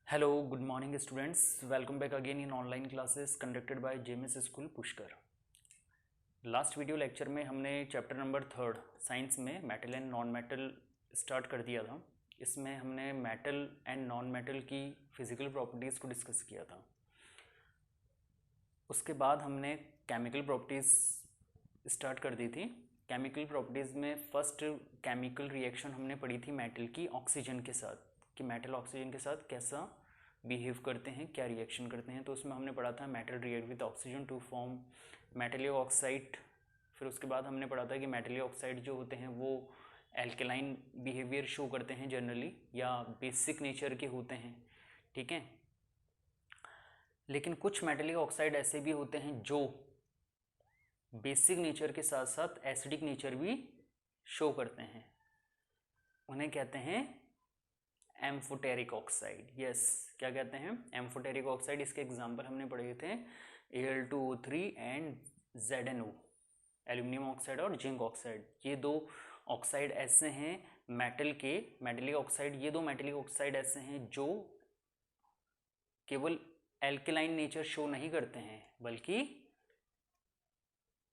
Hello, good morning students. Welcome back again in online classes conducted by JMS School Pushkar. Last video lecture में हमने chapter number 3 science में metal and non metal start कर दिया था। इसमें हमने metal and non metal की physical properties को डिस्कस किया था। उसके बाद हमने केमिकल प्रॉपर्टीज़ स्टार्ट कर दी थी। केमिकल प्रॉपर्टीज़ में फर्स्ट केमिकल रिएक्शन हमने पढ़ी थी मेटल की ऑक्सीजन के साथ, कि मेटल ऑक्सीजन के साथ कैसा बिहेव करते हैं, क्या रिएक्शन करते हैं। तो उसमें हमने पढ़ा था metal react with oxygen to form metal oxide. फिर उसके बाद हमने पढ़ा था कि मेटल ऑक्साइड जो होते हैं वो एल्केलाइन बिहेवियर शो करते हैं जनरली, या बेसिक नेचर के होते हैं, ठीक है। लेकिन कुछ मेटल ऑक्साइड ऐसे भी होते हैं जो बेसिक नेचर के साथ साथ एसिडिक नेचर भी शो करते हैं। उन्हें कहते हैं एम्फोटेरिक ऑक्साइड। यस, क्या कहते हैं? Amphoteric oxide. इसके एग्जांपल हमने पढ़े थे Al2O3 and ZnO, aluminium oxide और जिंक ऑक्साइड। ये दो ऑक्साइड ऐसे हैं मेटलिक ऑक्साइड, ये दो मेटलिक ऑक्साइड ऐसे हैं जो केवल एल्केलाइन नेचर शो नहीं करते हैं बल्कि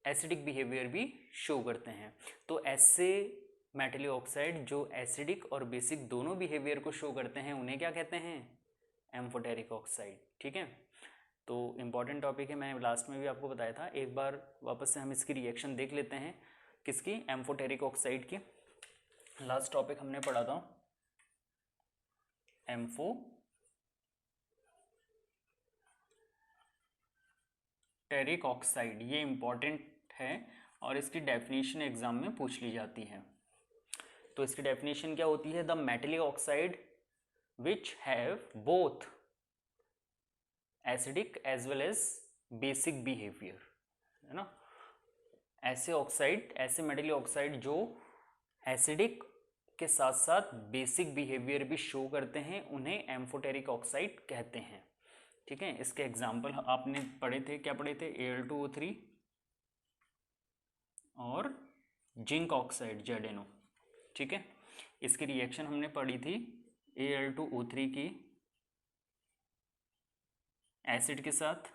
एसिडिक बिहेवियर भी शो करते हैं। तो ऐसे मेटल ऑक्साइड जो एसिडिक और बेसिक दोनों बिहेवियर को शो करते हैं उन्हें क्या कहते हैं? एम्फोटेरिक ऑक्साइड, ठीक है। तो इम्पॉर्टेंट टॉपिक है, मैं लास्ट में भी आपको बताया था। एक बार वापस से हम इसकी रिएक्शन देख लेते हैं। किसकी? एम्फोटेरिक ऑक्साइड की। लास्ट टॉपिक हमने पढ़ा था एम्फोटेरिक ऑक्साइड। ये इंपॉर्टेंट है और इसकी डेफिनेशन एग्जाम में पूछ ली जाती है। तो इसकी डेफिनेशन क्या होती है? The metallic oxide which have both acidic as well as basic behaviour, है ना। ऐसे ऑक्साइड, ऐसे मेटलिक ऑक्साइड जो एसिडिक के साथ साथ बेसिक बिहेवियर भी शो करते हैं उन्हें एम्फोटेरिक ऑक्साइड कहते हैं, ठीक है। इसके एग्जाम्पल आपने पढ़े थे, क्या पढ़े थे? Al2O3 और जिंक ऑक्साइड ZnO, ठीक है। इसकी रिएक्शन हमने पढ़ी थी Al2O3 की एसिड के साथ।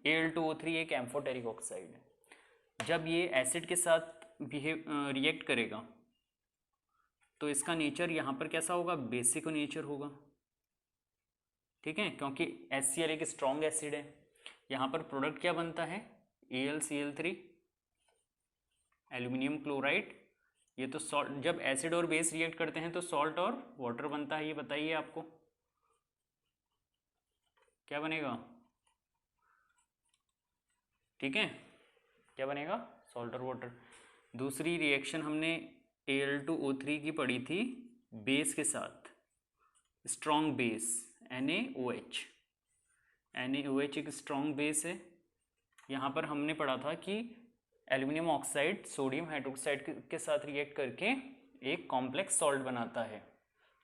Al2O3 एक एम्फोटेरिक ऑक्साइड है। जब ये एसिड के साथ रिएक्ट करेगा तो इसका नेचर यहाँ पर कैसा होगा? बेसिक नेचर होगा, ठीक है, क्योंकि HCl एक स्ट्रॉन्ग एसिड है। यहाँ पर प्रोडक्ट क्या बनता है? AlCl3, aluminium chloride. ये तो सॉल्ट, जब एसिड और बेस रिएक्ट करते हैं तो सॉल्ट और वाटर बनता है। ये बताइए आपको क्या बनेगा? ठीक है, क्या बनेगा? सॉल्ट और वाटर। दूसरी रिएक्शन हमने Al2O3 की पढ़ी थी बेस के साथ, स्ट्रॉन्ग बेस NaOH। NaOH एक स्ट्रॉन्ग बेस है। यहाँ पर हमने पढ़ा था कि एल्यूमिनियम ऑक्साइड सोडियम हाइड्रोक्साइड के साथ रिएक्ट करके एक कॉम्प्लेक्स सॉल्ट बनाता है,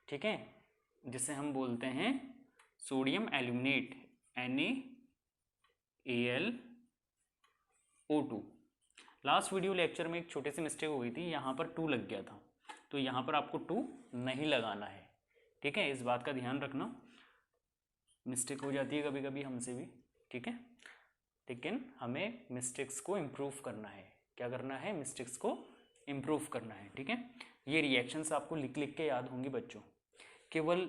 ठीक है, जिसे हम बोलते हैं sodium aluminate NaAlO2। Last video lecture में एक छोटी सी मिस्टेक हो गई थी, यहाँ पर 2 लग गया था, तो यहाँ पर आपको 2 नहीं लगाना है, ठीक है। इस बात का ध्यान रखना, मिस्टेक हो जाती है कभी कभी हमसे भी, ठीक है। लेकिन हमें मिस्टेक्स को इम्प्रूव करना है। क्या करना है? मिस्टेक्स को इम्प्रूव करना है, ठीक है। ये रिएक्शंस आपको लिख लिख के याद होंगी बच्चों, केवल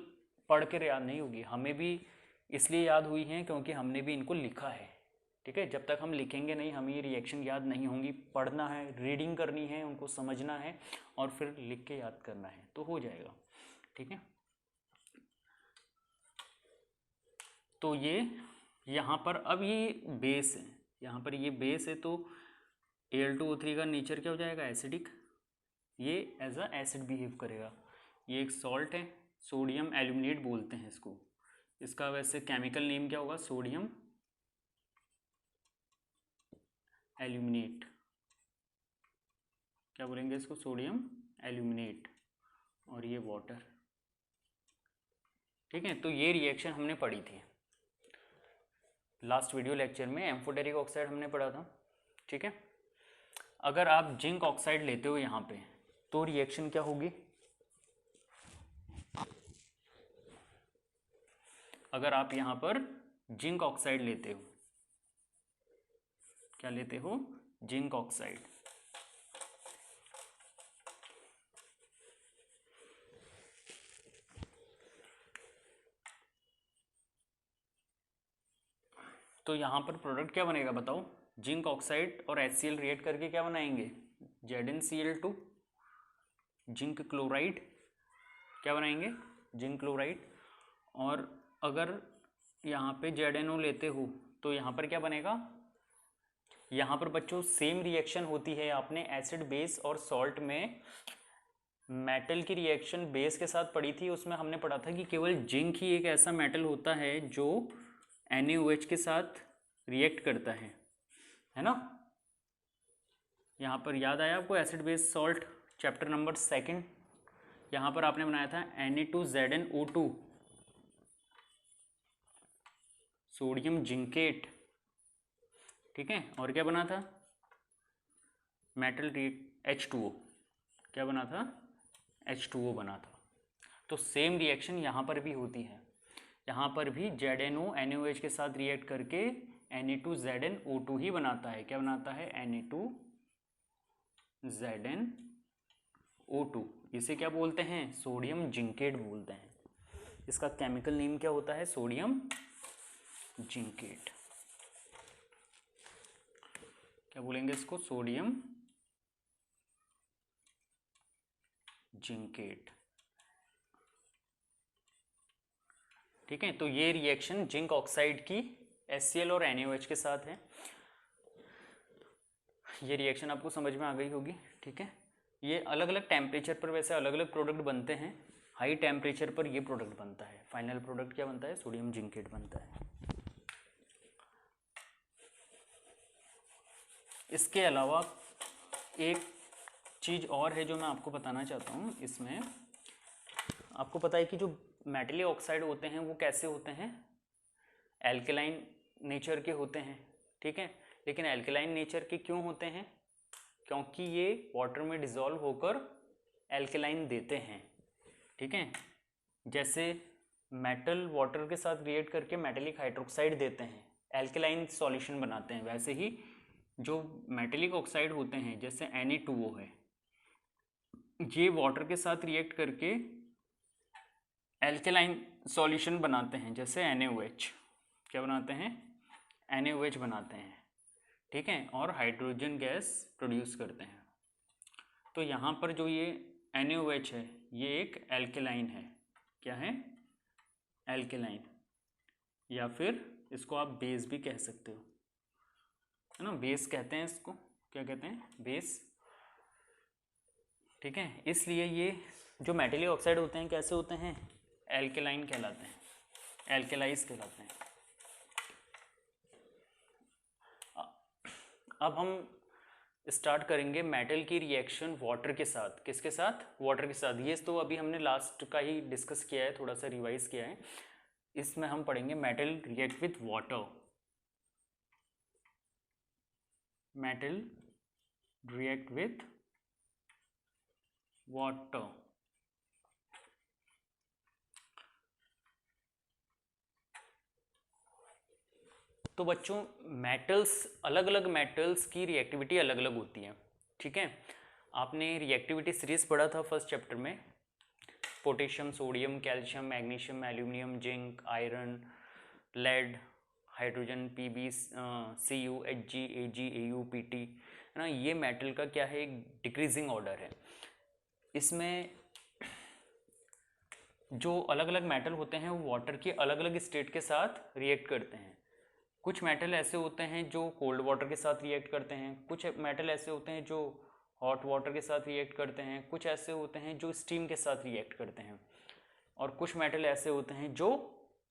पढ़ कर याद नहीं होगी। हमें भी इसलिए याद हुई हैं क्योंकि हमने भी इनको लिखा है, ठीक है। जब तक हम लिखेंगे नहीं हमें ये रिएक्शन याद नहीं होंगी। पढ़ना है, रीडिंग करनी है, उनको समझना है और फिर लिख के याद करना है, तो हो जाएगा, ठीक है। तो ये यहाँ पर अब ये बेस है, यहाँ पर ये बेस है, तो Al2O3 का नेचर क्या हो जाएगा? एसिडिक। ये एज अ एसिड बिहेव करेगा। ये एक सॉल्ट है, सोडियम एल्यूमिनेट बोलते हैं इसको। इसका वैसे केमिकल नेम क्या होगा? Sodium aluminate. क्या बोलेंगे इसको? Sodium aluminate. और ये वाटर, ठीक है। तो ये रिएक्शन हमने पढ़ी थी लास्ट वीडियो लेक्चर में। एम्फोटेरिक ऑक्साइड हमने पढ़ा था, ठीक है। अगर आप जिंक ऑक्साइड लेते हो यहाँ पे तो रिएक्शन क्या होगी? अगर आप यहाँ पर जिंक ऑक्साइड लेते हो, क्या लेते हो, जिंक ऑक्साइड, तो यहाँ पर प्रोडक्ट क्या बनेगा बताओ, जिंक ऑक्साइड और HCl रिएक्ट करके क्या बनाएंगे, ZnCl2, जिंक क्लोराइड, क्या बनाएंगे, जिंक क्लोराइड। और अगर यहाँ पे ZnO लेते हो तो यहाँ पर क्या बनेगा, यहाँ पर बच्चों सेम रिएक्शन होती है, आपने एसिड बेस और सॉल्ट में मेटल की रिएक्शन बेस के साथ पढ़ी थी, उसमें हमने पढ़ा था कि केवल जिंक ही एक ऐसा मेटल होता है जो NaOH के साथ रिएक्ट करता है ना। यहाँ पर याद आया आपको acid base salt chapter number 2, यहाँ पर आपने बनाया था Na2ZnO2 सोडियम जिंकेट, ठीक है। और क्या बना था, मेटल H2O, क्या बना था, H2O बना था। तो सेम रिएक्शन यहाँ पर भी होती है, यहाँ पर भी ZnO NaOH के साथ रिएक्ट करके Na2ZnO2 ही बनाता है, क्या बनाता है, Na2ZnO2। इसे क्या बोलते हैं, सोडियम जिंकेट बोलते हैं। इसका केमिकल नेम क्या होता है, सोडियम जिंकेट, क्या बोलेंगे इसको, सोडियम जिंकेट, ठीक है। तो ये रिएक्शन जिंक ऑक्साइड की HCl और NaOH के साथ है। ये रिएक्शन आपको समझ में आ गई होगी, ठीक है। ये अलग अलग टेम्परेचर पर वैसे अलग अलग प्रोडक्ट बनते हैं, हाई टेम्परेचर पर ये प्रोडक्ट बनता है, फाइनल प्रोडक्ट क्या बनता है, सोडियम जिंकेट बनता है। इसके अलावा एक चीज़ और है जो मैं आपको बताना चाहता हूँ, इसमें आपको पता है कि जो मेटली ऑक्साइड होते हैं वो कैसे होते हैं, एल्केलाइन नेचर के होते हैं, ठीक है। लेकिन एल्केलाइन नेचर के क्यों होते हैं, क्योंकि ये वाटर में डिसॉल्व होकर एल्केलाइन देते हैं, ठीक है। जैसे मेटल वाटर के साथ रिएक्ट करके मेटेलिक हाइड्रोक्साइड देते हैं, एल्केलाइन सॉल्यूशन बनाते हैं, वैसे ही जो मेटेलिक ऑक्साइड होते हैं जैसे Na2O है, ये वाटर के साथ रिएक्ट करके एल्केलाइन सॉल्यूशन बनाते हैं, जैसे NaOH, क्या बनाते हैं, NaOH बनाते हैं, ठीक है, और हाइड्रोजन गैस प्रोड्यूस करते हैं। तो यहाँ पर जो ये NaOH है ये एक एल्केलाइन है, क्या है, एल्केलाइन, या फिर इसको आप बेस भी कह सकते हो, है ना, बेस कहते हैं इसको, क्या कहते हैं, बेस, ठीक है। इसलिए ये जो मेटली ऑक्साइड होते हैं कैसे होते हैं, एल्केलाइन कहलाते हैं, एल्केलाइज कहलाते हैं। अब हम स्टार्ट करेंगे मेटल की रिएक्शन वाटर के साथ, किसके साथ, वाटर के साथ। ये तो अभी हमने लास्ट का ही डिस्कस किया है, थोड़ा सा रिवाइज किया है। इसमें हम पढ़ेंगे metal react with water, metal react with water. तो बच्चों मेटल्स, अलग अलग मेटल्स की रिएक्टिविटी अलग अलग होती है, ठीक है। आपने रिएक्टिविटी सीरीज पढ़ा था फर्स्ट चैप्टर में, potassium, sodium, calcium, magnesium, aluminium, zinc, iron, lead, hydrogen, Pb, Cu, Hg, Ag, Au, Pt, है ना। ये मेटल का क्या है, एक डिक्रीजिंग ऑर्डर है। इसमें जो अलग अलग मेटल होते हैं वो वाटर की अलग अलग स्टेट के साथ रिएक्ट करते हैं। कुछ मेटल ऐसे होते हैं जो कोल्ड वाटर के साथ रिएक्ट करते हैं, कुछ मेटल ऐसे होते हैं जो हॉट वाटर के साथ रिएक्ट करते हैं, कुछ ऐसे होते हैं जो स्टीम के साथ रिएक्ट करते हैं, और कुछ मेटल ऐसे होते हैं जो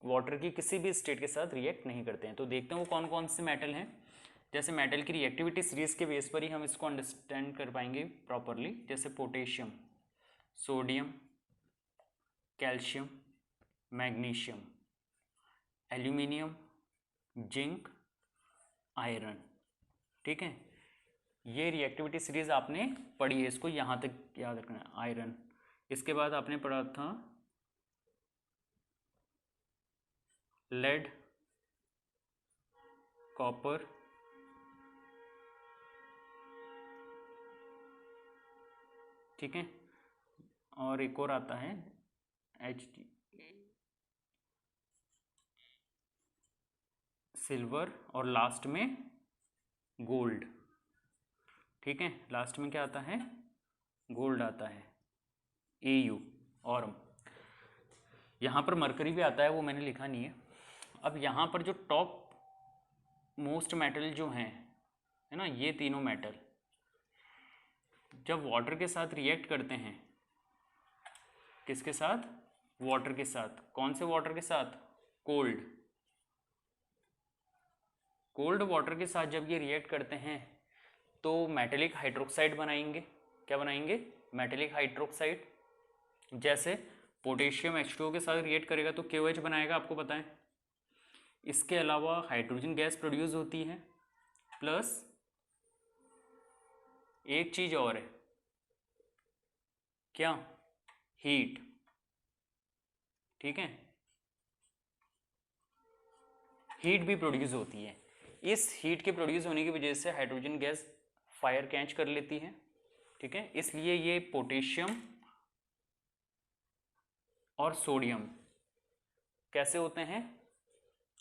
वाटर की किसी भी स्टेट के साथ रिएक्ट नहीं करते हैं। तो देखते हैं वो कौन कौन से मेटल हैं। जैसे मेटल की रिएक्टिविटी सीरीज के बेस पर ही हम इसको अंडरस्टैंड कर पाएंगे प्रॉपरली। जैसे potassium, sodium, calcium, magnesium, aluminium, zinc, iron, ठीक है। ये रिएक्टिविटी सीरीज आपने पढ़ी है, इसको यहाँ तक याद रखना है, आयरन। इसके बाद आपने पढ़ा था लेड, कॉपर, ठीक है, और एक और आता है H, सिल्वर, और लास्ट में गोल्ड। ठीक है, लास्ट में क्या आता है, गोल्ड आता है, Au। और यहाँ पर मरकरी भी आता है, वो मैंने लिखा नहीं है। अब यहाँ पर जो टॉप मोस्ट मेटल जो हैं, है ना, ये तीनों मेटल जब वाटर के साथ रिएक्ट करते हैं, किसके साथ, वाटर के साथ। कौन से वाटर के साथ, कोल्ड, कोल्ड वाटर के साथ जब ये रिएक्ट करते हैं तो मेटेलिक हाइड्रोक्साइड बनाएंगे। क्या बनाएंगे, मेटेलिक हाइड्रोक्साइड। जैसे पोटेशियम H2O के साथ रिएक्ट करेगा तो KOH बनाएगा, आपको पता है। इसके अलावा हाइड्रोजन गैस प्रोड्यूस होती है, प्लस एक चीज और है, क्या, हीट। ठीक है, हीट भी प्रोड्यूस होती है। इस हीट के प्रोड्यूस होने की वजह से हाइड्रोजन गैस फायर कैच कर लेती है। ठीक है, इसलिए ये पोटेशियम और सोडियम कैसे होते हैं,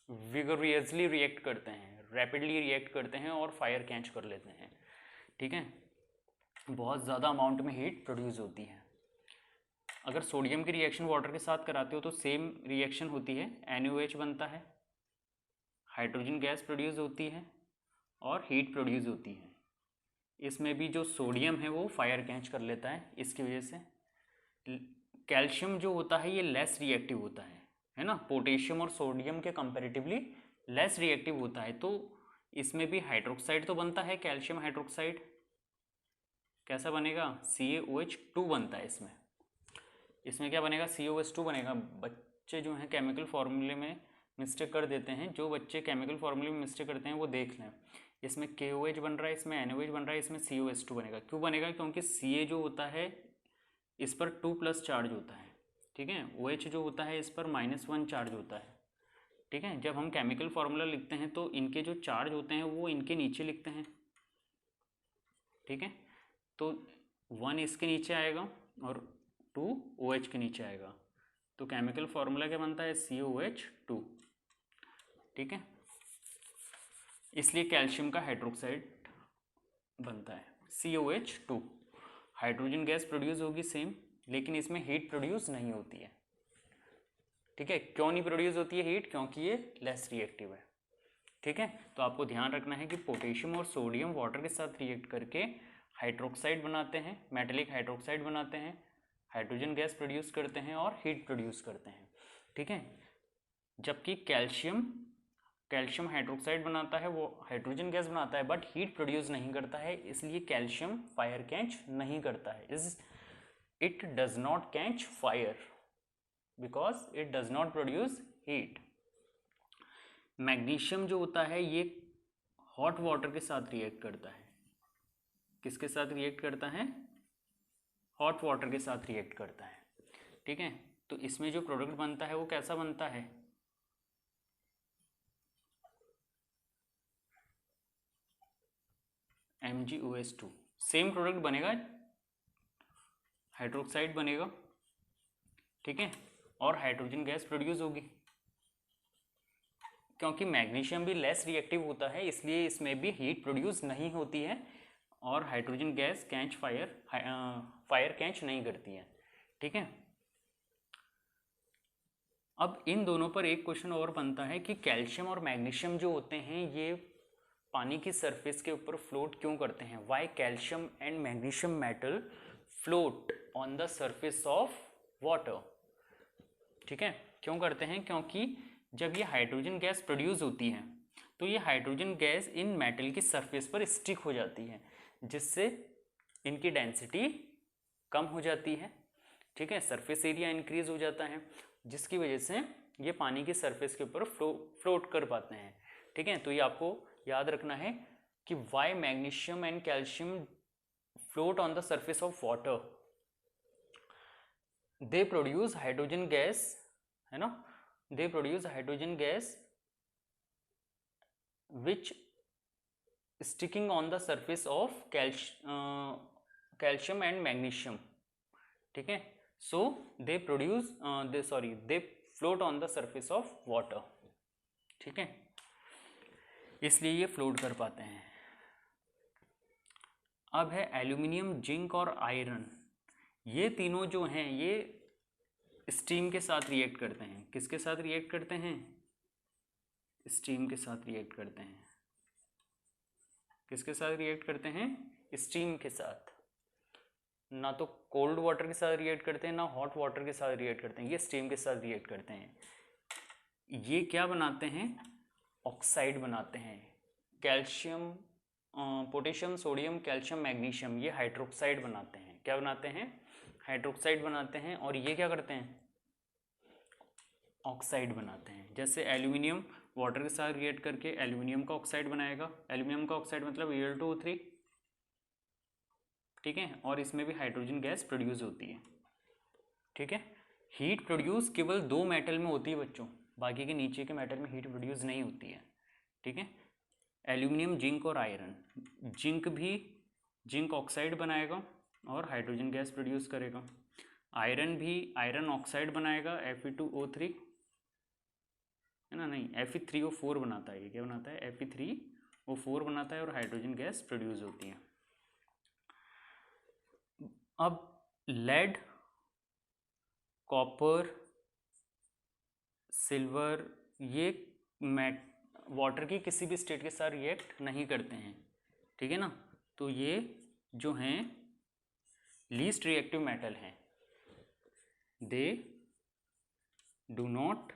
विगोरियसली रिएक्ट करते हैं, रैपिडली रिएक्ट करते हैं और फायर कैच कर लेते हैं। ठीक है, बहुत ज़्यादा अमाउंट में हीट प्रोड्यूस होती है। अगर सोडियम की रिएक्शन वाटर के साथ कराते हो तो सेम रिएक्शन होती है, NaOH बनता है, हाइड्रोजन गैस प्रोड्यूस होती है और हीट प्रोड्यूस होती है। इसमें भी जो सोडियम है वो फायर कैच कर लेता है, इसकी वजह से। कैल्शियम जो होता है ये लेस रिएक्टिव होता है ना, पोटेशियम और सोडियम के कंपैरेटिवली लेस रिएक्टिव होता है। तो इसमें भी हाइड्रोक्साइड तो बनता है, कैल्शियम हाइड्रोक्साइड कैसा बनेगा, CaOH2 बनता है। इसमें क्या बनेगा, CaOH2 बनेगा। बच्चे जो हैं केमिकल फॉर्मूले में मिस्टेक कर देते हैं, जो बच्चे केमिकल फॉर्मूले में मिस्टेक करते हैं वो देख लें। इसमें KOH बन रहा है, इसमें NaOH बन रहा है, इसमें CaOH2 बनेगा। क्यों बनेगा, क्योंकि Ca जो होता है इस पर 2+ चार्ज होता है। ठीक है, OH जो होता है इस पर -1 चार्ज होता है। ठीक है, जब हम केमिकल फार्मूला लिखते हैं तो इनके जो चार्ज होते हैं वो इनके नीचे लिखते हैं। ठीक है, तो 1 इसके नीचे आएगा और 2 OH के नीचे आएगा, तो केमिकल फार्मूला क्या बनता है, COH2। ठीक है, इसलिए कैल्शियम का हाइड्रोक्साइड बनता है, COH2। हाइड्रोजन गैस प्रोड्यूस होगी सेम, लेकिन इसमें हीट प्रोड्यूस नहीं होती है। ठीक है, क्यों नहीं प्रोड्यूस होती है हीट, क्योंकि ये लेस रिएक्टिव है। ठीक है, तो आपको ध्यान रखना है कि पोटेशियम और सोडियम वाटर के साथ रिएक्ट करके हाइड्रोक्साइड बनाते हैं, मेटेलिक हाइड्रोक्साइड बनाते हैं, हाइड्रोजन गैस प्रोड्यूस करते हैं और हीट प्रोड्यूस करते हैं। ठीक है, जबकि कैल्शियम हाइड्रोक्साइड बनाता है, वो हाइड्रोजन गैस बनाता है बट हीट प्रोड्यूस नहीं करता है, इसलिए कैल्शियम फायर कैच नहीं करता है। It does not catch fire because it does not produce heat. Magnesium जो होता है ये हॉट वाटर के साथ रिएक्ट करता है। किसके साथ रिएक्ट करता है, हॉट वाटर के साथ रिएक्ट करता है। ठीक है, तो इसमें जो प्रोडक्ट बनता है वो कैसा बनता है, MgOH2। सेम प्रोडक्ट बनेगा, हाइड्रोक्साइड बनेगा। ठीक है, और हाइड्रोजन गैस प्रोड्यूस होगी। क्योंकि मैग्नीशियम भी लेस रिएक्टिव होता है इसलिए इसमें भी हीट प्रोड्यूस नहीं होती है और हाइड्रोजन गैस फायर कैच नहीं करती है। ठीक है, अब इन दोनों पर एक क्वेश्चन और बनता है कि कैल्शियम और मैग्नीशियम जो होते हैं ये पानी की सरफेस के ऊपर फ्लोट क्यों करते हैं। Why calcium and magnesium metal float on the surface of water. ठीक है, क्यों करते हैं, क्योंकि जब ये हाइड्रोजन गैस प्रोड्यूस होती है तो ये हाइड्रोजन गैस इन मेटल की सरफेस पर स्टिक हो जाती है, जिससे इनकी डेंसिटी कम हो जाती है। ठीक है, सरफेस एरिया इंक्रीज हो जाता है, जिसकी वजह से ये पानी की सरफेस के ऊपर फ्लोट कर पाते हैं। ठीक है, तो ये आपको याद रखना है कि why magnesium and calcium float on the surface of water, they produce hydrogen gas, है ना, they produce hydrogen gas which sticking on the surface of calcium and magnesium, ठीक है. So they produce they float on the surface of water, ठीक है, इसलिए ये float कर पाते हैं. अब है एल्यूमिनियम, जिंक और आयरन. ये तीनों जो हैं ये स्टीम के साथ रिएक्ट करते हैं. किसके साथ रिएक्ट करते हैं? स्टीम के साथ रिएक्ट करते हैं. किसके साथ रिएक्ट करते हैं? स्टीम के साथ. ना तो कोल्ड वाटर के साथ रिएक्ट करते हैं, ना हॉट वाटर के साथ रिएक्ट करते हैं. ये स्टीम के साथ रिएक्ट करते हैं. ये क्या बनाते हैं? ऑक्साइड बनाते हैं. Calcium, potassium, sodium, calcium, magnesium, ये हाइड्रोक्साइड बनाते हैं. क्या बनाते हैं? हाइड्रोक्साइड बनाते हैं. और ये क्या करते हैं? ऑक्साइड बनाते हैं. जैसे एल्यूमिनियम वाटर के साथ रिएक्ट करके एल्यूमिनियम का ऑक्साइड बनाएगा. एल्यूमिनियम का ऑक्साइड मतलब Al2O3, ठीक है. और इसमें भी हाइड्रोजन गैस प्रोड्यूस होती है, ठीक है. हीट प्रोड्यूस केवल 2 मेटल में होती है बच्चों, बाकी के नीचे के मेटल में हीट प्रोड्यूस नहीं होती है, ठीक है. एल्यूमिनियम, जिंक और आयरन. जिंक ऑक्साइड बनाएगा और हाइड्रोजन गैस प्रोड्यूस करेगा. आयरन भी आयरन ऑक्साइड बनाएगा, Fe2O3, है ना, नहीं Fe3O4 बनाता है. ये क्या बनाता है? Fe3O4 बनाता है और हाइड्रोजन गैस प्रोड्यूस होती है. अब लेड, कॉपर, सिल्वर, ये वाटर की किसी भी स्टेट के साथ रिएक्ट नहीं करते हैं, ठीक है ना. तो ये जो हैं लीस्ट रिएक्टिव मेटल हैं. They do not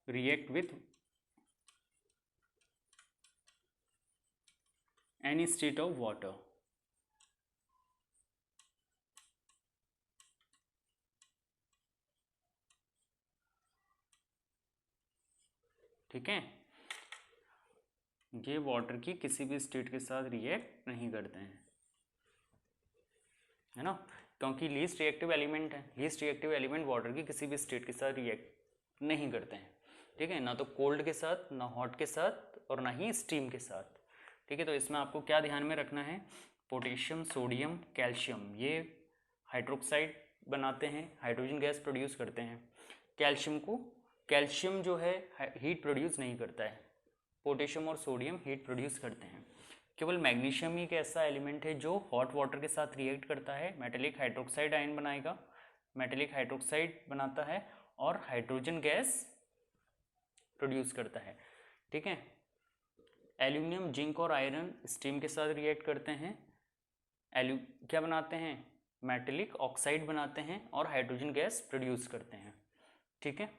react with any state of water, ठीक है. ये वाटर की किसी भी स्टेट के साथ रिएक्ट नहीं करते हैं, है ना, क्योंकि लीस्ट रिएक्टिव एलिमेंट है. लीस्ट रिएक्टिव एलिमेंट वाटर की किसी भी स्टेट के साथ रिएक्ट नहीं करते हैं, ठीक है. ना तो कोल्ड के साथ, ना हॉट के साथ और ना ही स्टीम के साथ, ठीक है. तो इसमें आपको क्या ध्यान में रखना है? पोटेशियम, सोडियम, कैल्शियम, ये हाइड्रोक्साइड बनाते हैं, हाइड्रोजन गैस प्रोड्यूस करते हैं. कैल्शियम जो है हीट प्रोड्यूस नहीं करता है. पोटेशियम और सोडियम हीट प्रोड्यूस करते हैं. केवल मैग्नीशियम ही एक ऐसा एलिमेंट है जो हॉट वाटर के साथ रिएक्ट करता है, मेटेलिक हाइड्रोक्साइड आयन बनाएगा, मेटेलिक हाइड्रोक्साइड बनाता है और हाइड्रोजन गैस प्रोड्यूस करता है, ठीक है. एल्यूमिनियम, जिंक और आयरन स्टीम के साथ रिएक्ट करते हैं. क्या बनाते हैं? मेटेलिक ऑक्साइड बनाते हैं और हाइड्रोजन गैस प्रोड्यूस करते हैं, ठीक है.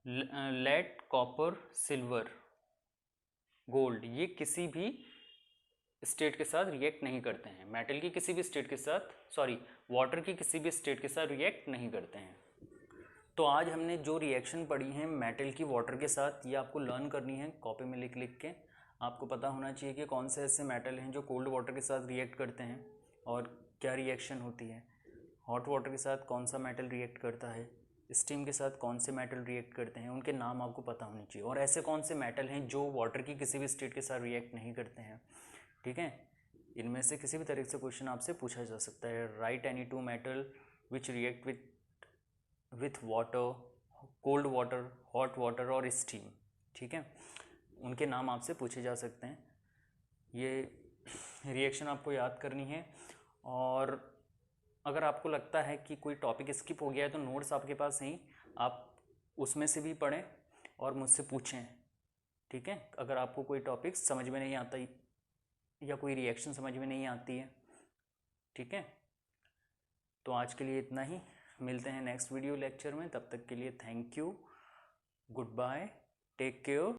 लेड, कॉपर, सिल्वर, गोल्ड, ये किसी भी स्टेट के साथ रिएक्ट नहीं करते हैं. मेटल की किसी भी स्टेट के साथ, वाटर की किसी भी स्टेट के साथ रिएक्ट नहीं करते हैं. तो आज हमने जो रिएक्शन पढ़ी है मेटल की वाटर के साथ, ये आपको लर्न करनी है कॉपी में लिख लिख के. आपको पता होना चाहिए कि कौन से ऐसे मेटल हैं जो कोल्ड वाटर के साथ रिएक्ट करते हैं और क्या रिएक्शन होती है. हॉट वाटर के साथ कौन सा मेटल रिएक्ट करता है, स्टीम के साथ कौन से मेटल रिएक्ट करते हैं, उनके नाम आपको पता होने चाहिए. और ऐसे कौन से मेटल हैं जो वाटर की किसी भी स्टेट के साथ रिएक्ट नहीं करते हैं, ठीक है. इनमें से किसी भी तरीके से क्वेश्चन आपसे पूछा जा सकता है. Right any 2 metal which react with water, cold water, hot water और स्टीम, ठीक है. उनके नाम आपसे पूछे जा सकते हैं. ये रिएक्शन आपको याद करनी है. और अगर आपको लगता है कि कोई टॉपिक स्किप हो गया है तो नोट्स आपके पास हैं, आप उसमें से भी पढ़ें और मुझसे पूछें, ठीक है. अगर आपको कोई टॉपिक समझ में नहीं आता या कोई रिएक्शन समझ में नहीं आती है, ठीक है. तो आज के लिए इतना ही. मिलते हैं नेक्स्ट वीडियो लेक्चर में. तब तक के लिए thank you, goodbye, take care.